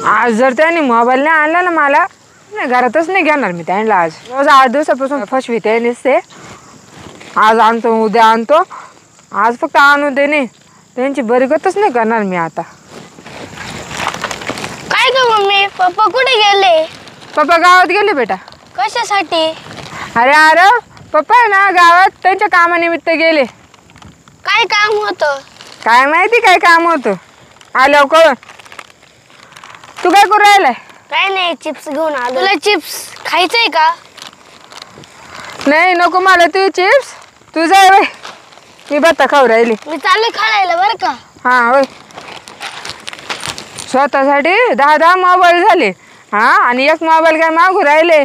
आज जर त्यांनी मोबाईल नाही आणला ना मला नाही घरातच नाही घेणार मी त्यांना आज रोज 8 दिवसापासून फसविते नसते आज आणतो उद्या आणतो आज फक्त आणू दे नाही त्यांची बरगतच नाही करणार मी आता काय ग मम्मी पप्पा कुठे गेले पप्पा गावात गेले बेटा कशासाठी अरे पप्पा आहे ना गावात त्यांच्या कामानिमित्त गेले काय काम होतं काय माहिती काय काम होतं आल्यावर कळ तू काय करू राहिलाय काय नाही चिप्स घेऊन आलो तुला चिप्स खायचंय का नाही नको मला तू चिप्स तू जाय बाई मी बत्ता खाऊ राहिली मी चालले खेळायला बरं का हा होय स्वतःसाठी 10 मोबाईल झाले हा आणि एक मोबाईल काय मागू राहिले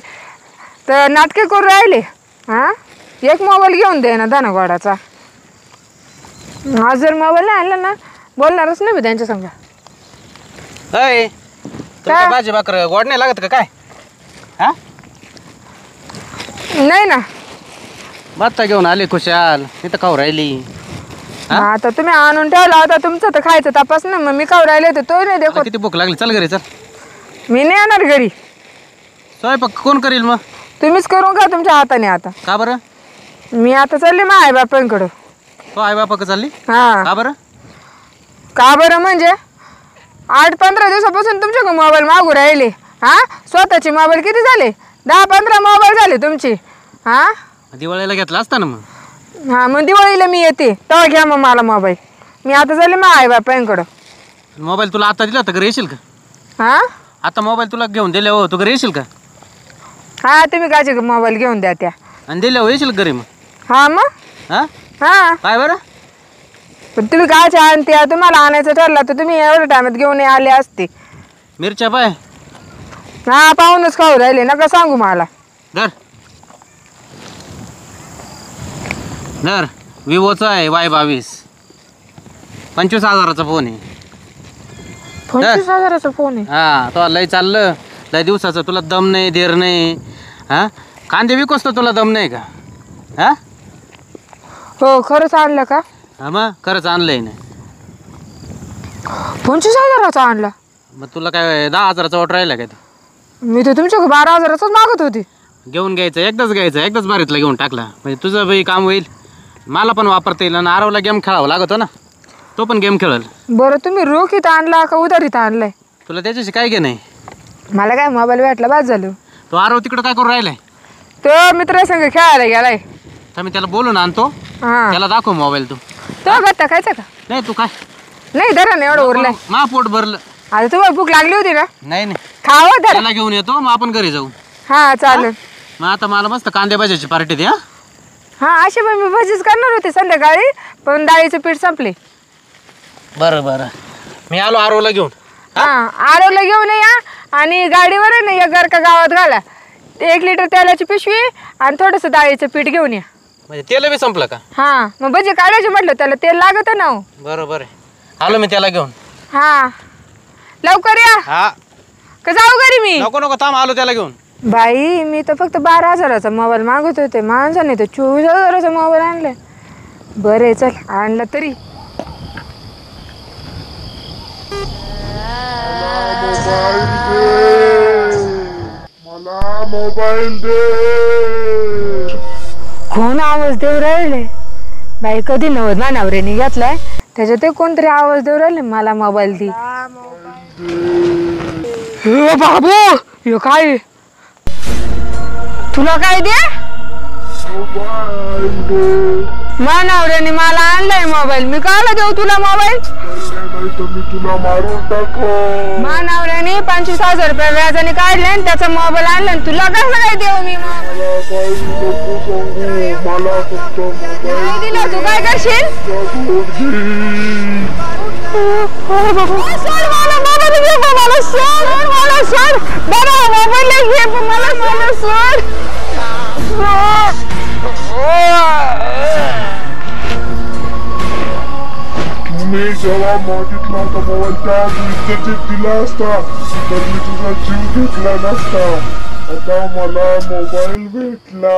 तर नाटके करू राहिले हा एक मोबाईल घेऊन दे ना धनगोडाचा आज जर मोबाईल नाही आणला ना बोलणारच नाही मी त्यांच्या संग अय तुला भाजी भाकर गोड नाही लागत का काय हा नाही ना बत्ता घेऊन आली खुशाल इथं खाऊ राहिली आता तुम्ही आणून ठेवला होता तुमचं तर खायचं तपास ना मग मी खाऊ राहिले तर तो नाही देखो किती भूक लागली चल घरी चल मी नाही येणार घरी स्वयंपाक कोण करील मग तुम्हीच करून खा तुमच्या हाताने आता का बरं मी आता चालले मा आई बापांकडं तो आई बापा का चालली हा का बरं का बरं म्हणजे 8-15 दिवसापासून तुमच्याकडे मोबाईल मागू राहिले हा स्वतःचे मोबाईल किती झाले 10-15 मोबाईल झाले तुमचे हा दिवाळीला घेतला असता ना मग हा मग दिवाळीला मी येते तेव्हा घ्या मग मला मोबाईल मी आता चालले मा आई बापांकडं मोबाईल तुला आता दिला तर घरी येशील का हा आता मोबाईल तुला घेऊन दिले हो तू घरी येशील का हा तुम्ही काचे मोबाईल घेऊन द्या त्या आणि दिले हो येशील घरी मग हा मग हा हा काय बरं पण तुम्ही काचे आणत्या तुम्हाला आणायचं ठरलं तर तुम्ही एवढ्या टायमात घेऊन आले असते मिरच्या पाय हा पाहूनच खाऊ राहिले नका सांगू मला धर धर विवोचा आहे Y22 25,000चा फोन आहे 25,000चा फोन आहे हा तो लय चाललं लय दिवसाचं तुला दम नाही देर नाही हा कांदे विकोस तर तुला दम नाही का हा हो खरंच आणलं का हा मग खरंच आणलंय ना 25,000चा आणला मग तुला काय 10,000चा ऑर्डर राहिला काय ते मी तर तुमच्याकडे 12,000चाच मागत होती घेऊन घ्यायचं एकदाच बारीतला घेऊन टाकला म्हणजे तुझं बाई काम होईल मला पण वापरता येईल आणि आरवला गेम खेळावा लागतो ना तो पण गेम खेळल बरं तुम्ही रोखीत आणला का उधारीत आणलाय तुला त्याच्याशी काय घे नाही मला काय मोबाईल भेटला बाद झालं तो आरव तिकडं काय करून राहिलाय तो मित्रासंग खेळायला गेलाय तर मी त्याला बोलून आणतो हा त्याला दाखव मोबाईल तू तो गत्ता खायचा का नाही तू काय नाही धरा ना एवढं उरलंय मा पोट भरलं आता तुम्हाला भूक लागली होती ना नाही खावं धरा त्याला घेऊन येतो मग आपण घरी जाऊ हा चालेल मग आता मला मस्त कांदे भाज्याची पार्टी दे हा अशी पण मी भजीच करणार होते संध्याकाळी पण डाळीचं पीठ संपले बरं बरं मी आलो आरवला घेऊन हा आरवला घेऊन या आणि गाडीवर आहे ना या गरका गावात घाला 1 लिटर तेलाची पिशवी आणि थोडंसं डाळीचं पीठ घेऊन या म्हणजे तेल बी संपलं का हा मग भजी काढायचे म्हटलं त्याला तेल लागत ना हो. बरं बरं आलो मी त्याला घेऊन हा लवकर या हा का जाऊ घरी मी नको नको थांब आलो त्याला घेऊन बाई मी तर फक्त 12,000चा मोबाईल मागत होते माणसाने तर 24,000चा मोबाईल आणलाय बरे चल आणला तरी मला मोबाईल दे कोण आवाज देऊ राहिले बाई कधी नवद नवऱ्याने घेतलाय त्याच्यात ते कोणतरी आवाज देऊ राहिले मला मोबाईल दे बाबू हे काय तुला काय दे मोबाईल दे नवऱ्याने मला आणलाय मोबाईल मी काला देऊ तुला मोबाईल नाही तर मी तुला मारून टाको नवऱ्याने 25,000 रुपये व्याजाने काढले आणि त्याचा मोबाईल आणला आणि तुला कसं काय देऊ मी मला काही नको सांगू मला फक्त मोबाईल नाही दिला तू काय करशील सोड मला मोबाईल घे पण मला सोड मला सोड बरं मोबाईल घे पण मला सोड तुम्ही जेव्हा मागितला होता मोबाईल त्या इज्जतीत दिला असता तर मी तुझा जीव घेतला नसता आता मला मोबाईल भेटला